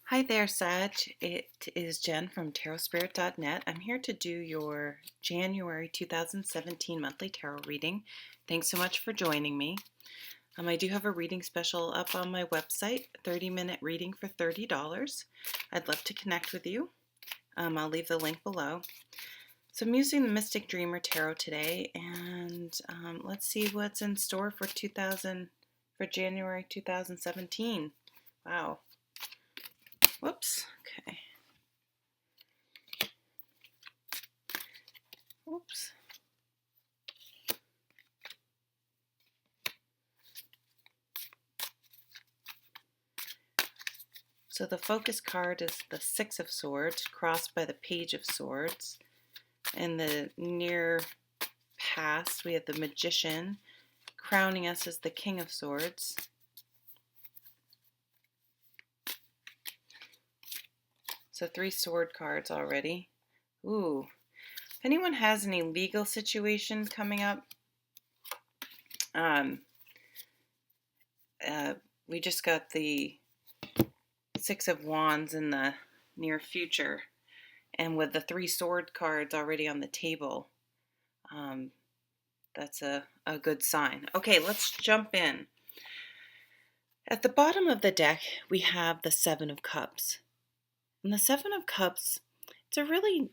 Hi there, Sag. It is Jen from tarotspirit.net. I'm here to do your January 2017 monthly tarot reading. Thanks so much for joining me. I do have a reading special up on my website, 30-minute reading for $30. I'd love to connect with you. I'll leave the link below. So I'm using the Mystic Dreamer Tarot today, and let's see what's in store for January 2017. Wow. Whoops. Okay. Oops. So the focus card is the Six of Swords, crossed by the Page of Swords. In the near past, we have the Magician, crowning us as the King of Swords. So 3 sword cards already. Ooh. If anyone has any legal situation coming up, um, we just got the Six of Wands in the near future. And with the 3 sword cards already on the table, that's a good sign. Okay, let's jump in. At the bottom of the deck, we have the Seven of Cups. And the Seven of Cups, it's a really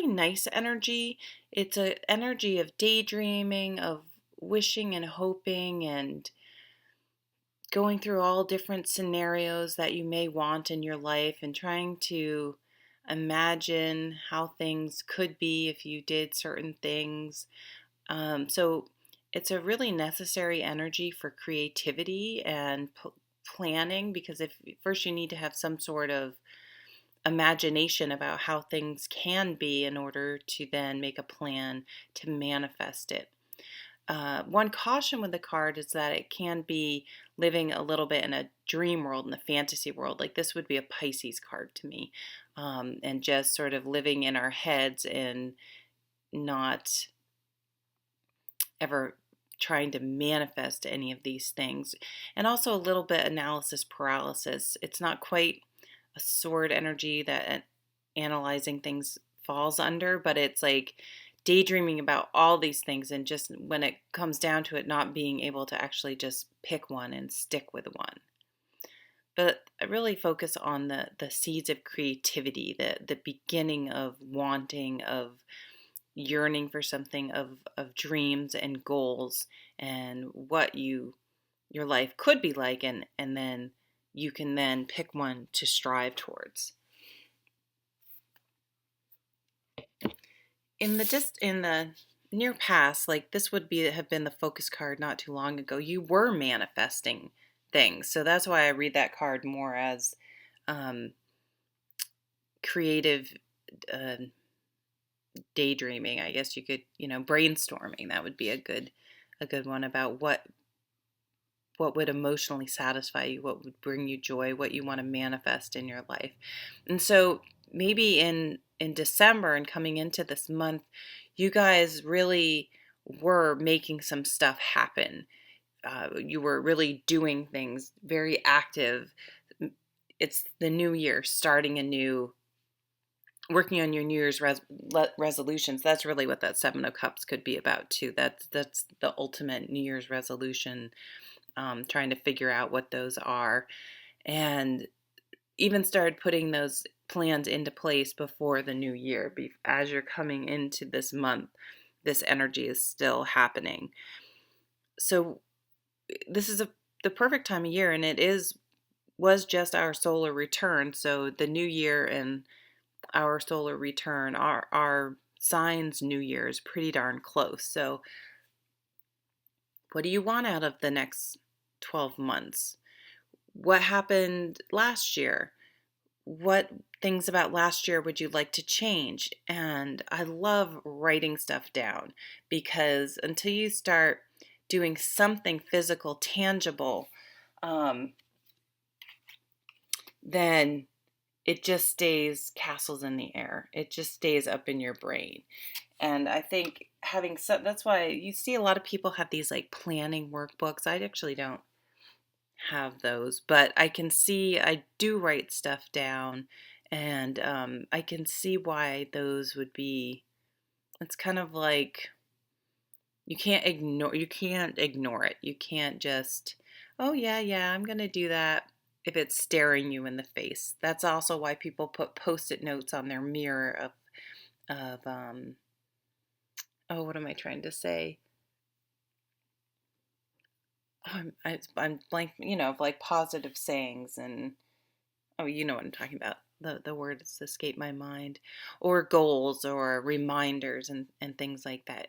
nice energy. It's an energy of daydreaming, of wishing and hoping and going through all different scenarios that you may want in your life and trying to imagine how things could be if you did certain things. So it's a really necessary energy for creativity and planning, because if first you need to have some sort of imagination about how things can be in order to then make a plan to manifest it. One caution with the card is that it can be living a little bit in a dream world, in the fantasy world. Like this would be a Pisces card to me, and just sort of living in our heads and not ever trying to manifest any of these things. And also a little bit analysis paralysis. It's not quite a sword energy that analyzing things falls under, but it's like daydreaming about all these things, and just when it comes down to it, not being able to actually just pick one and stick with one. But I really focus on the seeds of creativity, the beginning of wanting, of yearning for something, of dreams and goals, and what your life could be like, and then you can then pick one to strive towards. In the near past, like this would have been the focus card not too long ago, you were manifesting things. So that's why I read that card more as creative daydreaming. I guess you could, brainstorming. That would be a good one about what would emotionally satisfy you, what would bring you joy, what you want to manifest in your life. And so maybe in December and coming into this month, you guys really were making some stuff happen. You were really doing things, very active. It's the new year, starting anew, working on your New Year's resolutions. That's really what that Seven of Cups could be about too. That's the ultimate New Year's resolution. Trying to figure out what those are, and even started putting those plans into place before the new year. As you're coming into this month, this energy is still happening. So this is the perfect time of year, and was just our solar return. So the new year and our solar return, our sign's new year is pretty darn close. So what do you want out of the next 12 months? What happened last year? What things about last year would you like to change? And I love writing stuff down, because until you start doing something physical, tangible, then it just stays castles in the air. It just stays up in your brain. And I think that's why you see a lot of people have these like planning workbooks. I actually don't have those, but I can see I do write stuff down, and I can see why those would be. It's kind of like you can't ignore it. You can't just, oh yeah, yeah, I'm gonna do that if it's staring you in the face. That's also why people put post-it notes on their mirror of oh, what am I trying to say? Oh, I'm blank, of like positive sayings, and oh, you know what I'm talking about. The words escape my mind, or goals or reminders and things like that.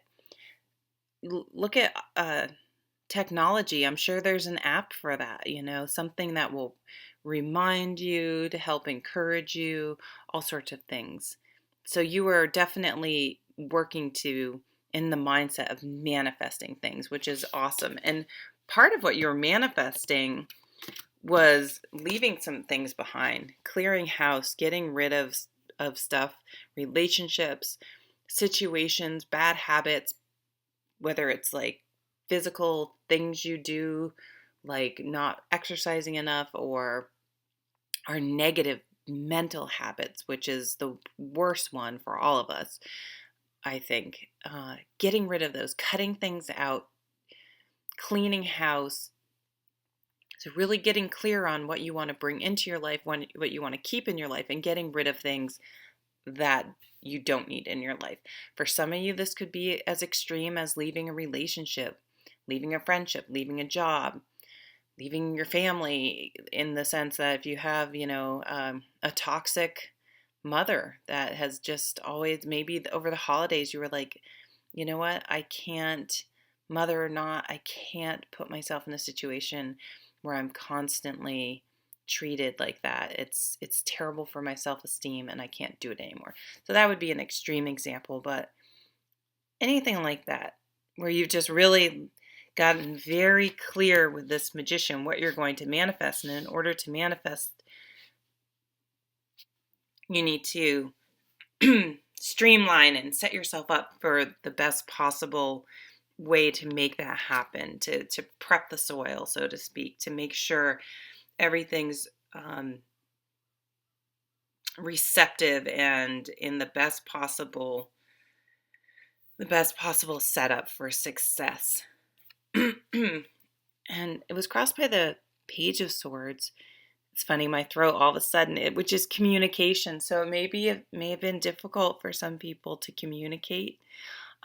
Look at technology. I'm sure there's an app for that, something that will remind you, to help encourage you, all sorts of things. So you are definitely working to in the mindset of manifesting things, which is awesome. And part of what you're manifesting was leaving some things behind, clearing house, getting rid of stuff, relationships, situations, bad habits, whether it's like physical things you do, like not exercising enough, or our negative mental habits, which is the worst one for all of us, I think. Getting rid of those, cutting things out, cleaning house. So really getting clear on what you want to bring into your life, what you want to keep in your life, and getting rid of things that you don't need in your life. For some of you, this could be as extreme as leaving a relationship, leaving a friendship, leaving a job, leaving your family, in the sense that if you have, a toxic mother that has just always, maybe over the holidays, you were like, you know what, I can't, mother or not, I can't put myself in a situation where I'm constantly treated like that. It's terrible for my self-esteem, and I can't do it anymore. So that would be an extreme example, but anything like that, where you've just really gotten very clear with this magician what you're going to manifest. And in order to manifest, you need to streamline and set yourself up for the best possible way to make that happen, to prep the soil, so to speak, to make sure everything's receptive and in the best possible setup for success. And it was crossed by the Page of Swords. It's funny, my throat all of a sudden, which is communication. So it may have been difficult for some people to communicate.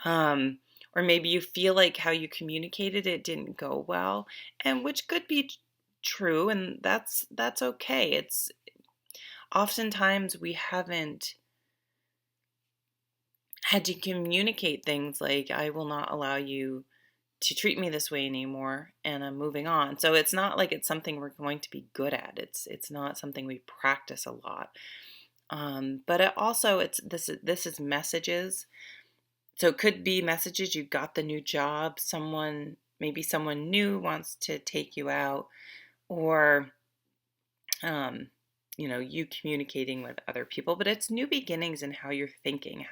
Or maybe you feel like how you communicated it didn't go well, and which could be true, and that's okay. It's oftentimes we haven't had to communicate things like, I will not allow you to treat me this way anymore, and I'm moving on. So it's not like it's something we're going to be good at. It's not something we practice a lot. But it also, this is messages. So it could be messages. You got the new job. Maybe someone new wants to take you out, or you communicating with other people. But it's new beginnings in how you're thinking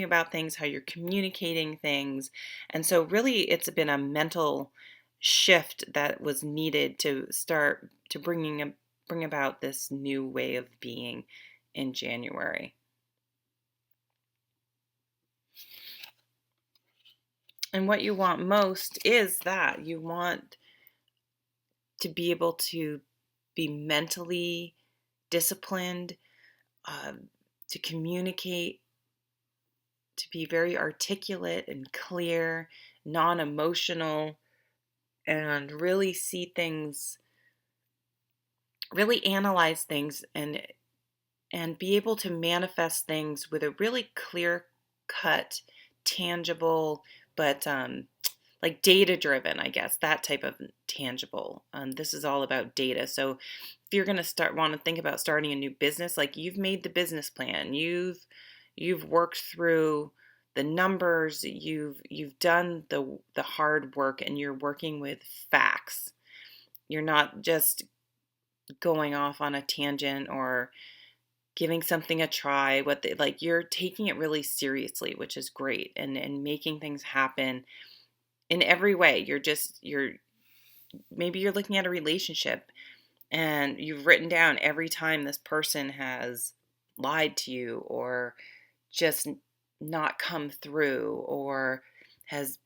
about things, how you're communicating things. And so really it's been a mental shift that was needed to start to bring about this new way of being in January. And what you want most is that you want to be able to be mentally disciplined, to communicate, to be very articulate and clear, non-emotional, and really see things, really analyze things, and be able to manifest things with a really clear cut, tangible, but like data driven, I guess, that type of tangible. This is all about data. So if you're going to want to think about starting a new business, like you've made the business plan, you've worked through the numbers, you've done the hard work, and you're working with facts. You're not just going off on a tangent or giving something a try. You're taking it really seriously, which is great, and making things happen in every way. You're maybe you're looking at a relationship and you've written down every time this person has lied to you or just not come through or has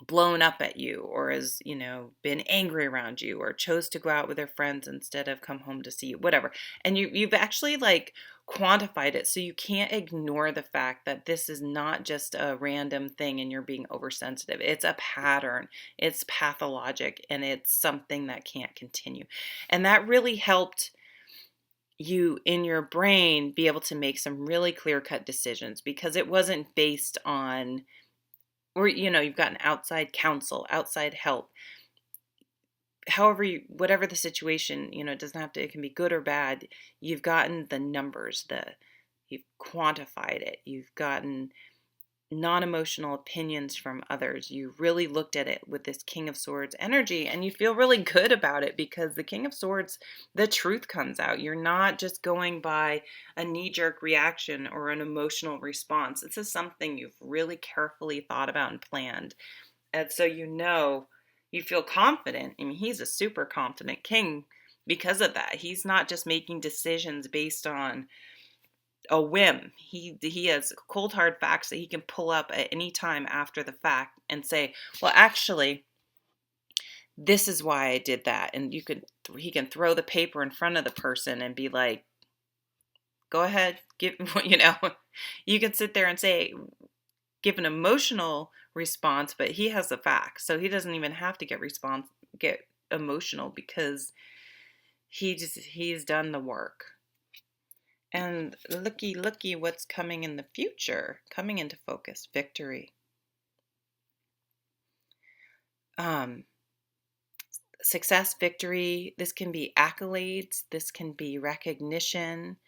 blown up at you or has, been angry around you or chose to go out with their friends instead of come home to see you, whatever. And you've actually like quantified it, so you can't ignore the fact that this is not just a random thing and you're being oversensitive. It's a pattern, it's pathologic, and it's something that can't continue. And that really helped you in your brain be able to make some really clear-cut decisions because it wasn't based on, or you've gotten outside counsel, outside help, however whatever the situation, it doesn't have to, it can be good or bad. You've gotten the numbers, you've quantified it, you've gotten non-emotional opinions from others. You really looked at it with this King of Swords energy, and you feel really good about it because the King of Swords, the truth comes out. You're not just going by a knee-jerk reaction or an emotional response. This is something you've really carefully thought about and planned. And so you feel confident. I mean, he's a super confident king because of that. He's not just making decisions based on a whim. He has cold hard facts that he can pull up at any time after the fact and say, well, actually, this is why I did that. And he can throw the paper in front of the person and be like, go ahead, give, you can sit there and say, give an emotional response, but he has the facts. So he doesn't even have to get emotional because he's done the work. And looky what's coming in the future, coming into focus, victory. Success, victory, this can be accolades, this can be recognition,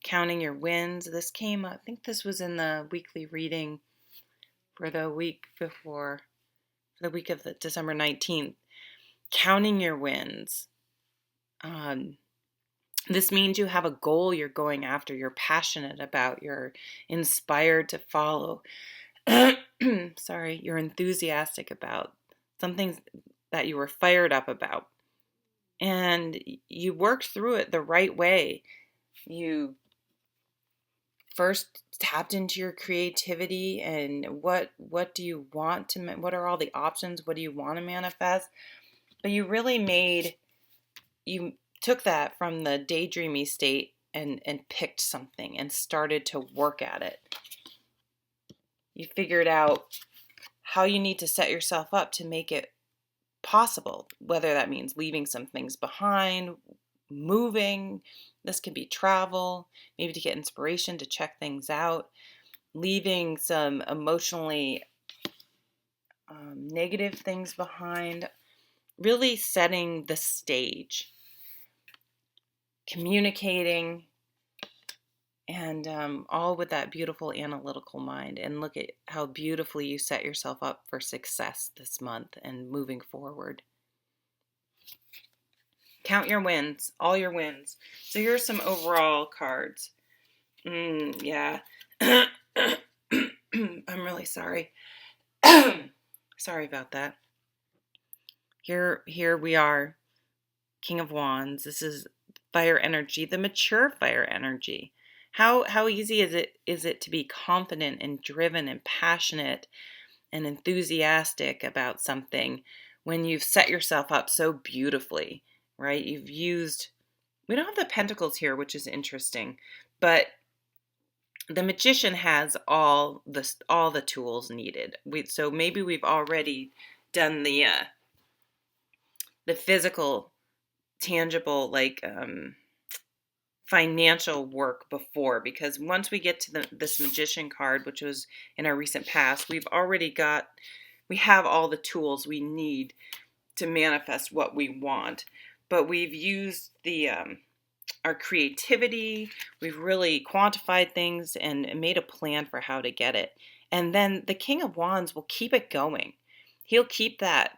counting your wins. This came, I think this was in the weekly reading for the week before, the week of the December 19th, counting your wins. This means you have a goal you're going after, you're passionate about, you're inspired to follow. Sorry, you're enthusiastic about something that you were fired up about. And you worked through it the right way. You first tapped into your creativity and what do you want to, what are all the options? What do you want to manifest? But you really you took that from the daydreamy state and picked something and started to work at it. You figured out how you need to set yourself up to make it possible, whether that means leaving some things behind, moving. This could be travel, maybe to get inspiration to check things out, leaving some emotionally negative things behind, really setting the stage, communicating, and all with that beautiful analytical mind. And look at how beautifully you set yourself up for success this month and moving forward. Count your wins, all your wins. So here's some overall cards. Yeah. I'm really sorry. Sorry about that. Here we are. King of Wands. This is fire energy, the mature fire energy. How easy is it to be confident and driven and passionate and enthusiastic about something when you've set yourself up so beautifully, right? We don't have the pentacles here, which is interesting, but the magician has all the tools needed. So maybe we've already done the physical, tangible, like financial work before, because once we get to this magician card, which was in our recent past, we have all the tools we need to manifest what we want. But we've used our creativity, we've really quantified things and made a plan for how to get it. And then the King of Wands will keep it going. He'll keep that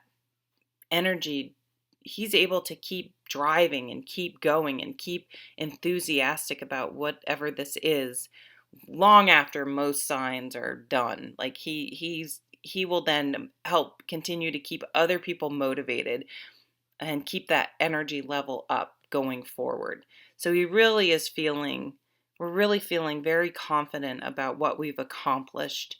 energy. He's able to keep driving and keep going and keep enthusiastic about whatever this is long after most signs are done. Like he's he will then help continue to keep other people motivated and keep that energy level up going forward. So he really is feeling, we're really feeling very confident about what we've accomplished.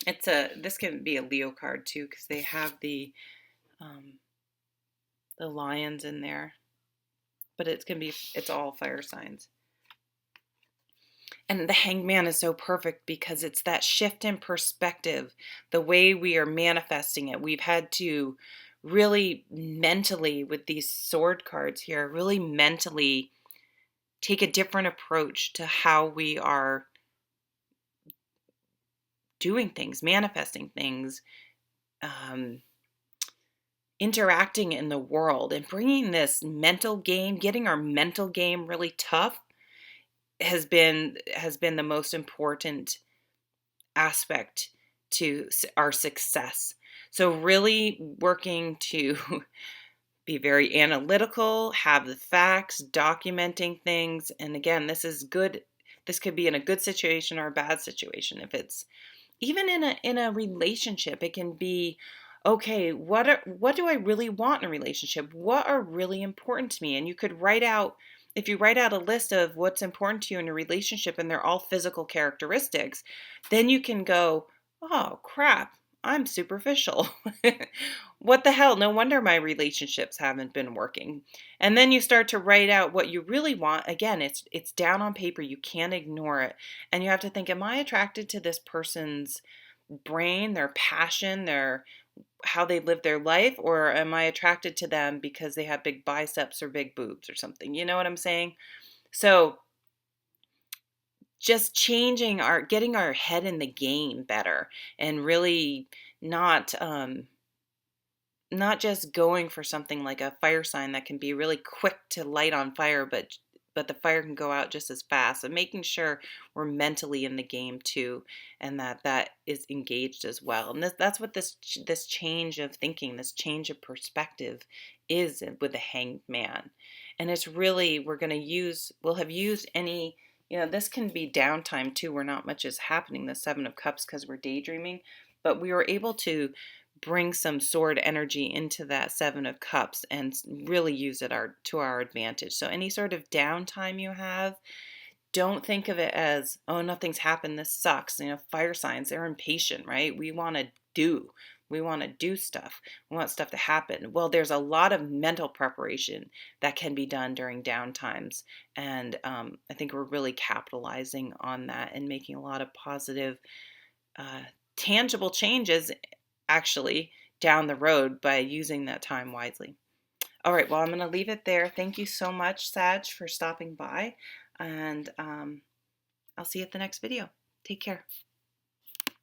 This can be a Leo card too, because they have the lions in there, but it's all fire signs. And the Hanged Man is so perfect because it's that shift in perspective, the way we are manifesting it. We've had to really mentally, with these sword cards here, really mentally take a different approach to how we are doing things, manifesting things, interacting in the world, and bringing this mental game, getting our mental game really tough has been the most important aspect to our success. So really working to be very analytical, have the facts, documenting things. And again, this is good. This could be in a good situation or a bad situation. If it's even in a relationship, it can be, okay, what do I really want in a relationship? What are really important to me? And you could write out, if you write out a list of what's important to you in a relationship and they're all physical characteristics, then you can go, oh crap, I'm superficial. What the hell? No wonder my relationships haven't been working. And then you start to write out what you really want. Again, it's down on paper. You can't ignore it. And you have to think, am I attracted to this person's brain, their passion, their how they live their life, or am I attracted to them because they have big biceps or big boobs or something? You know what I'm saying? So just getting our head in the game better, and really not not just going for something like a fire sign that can be really quick to light on fire, but the fire can go out just as fast. And making sure we're mentally in the game too, and that is engaged as well. And that's what this change of thinking, this change of perspective, is with the Hanged Man. And it's really, we'll have used any. This can be downtime too, where not much is happening. The Seven of Cups, because we're daydreaming, but we were able to bring some sword energy into that Seven of Cups and really use it to our advantage. So any sort of downtime you have, don't think of it as, oh, nothing's happened, this sucks. Fire signs, they're impatient, right? We want to do stuff. We want stuff to happen. Well, there's a lot of mental preparation that can be done during downtimes. And I think we're really capitalizing on that and making a lot of positive, tangible changes actually down the road by using that time wisely. All right, well, I'm going to leave it there. Thank you so much, Sag, for stopping by, and I'll see you at the next video. Take care.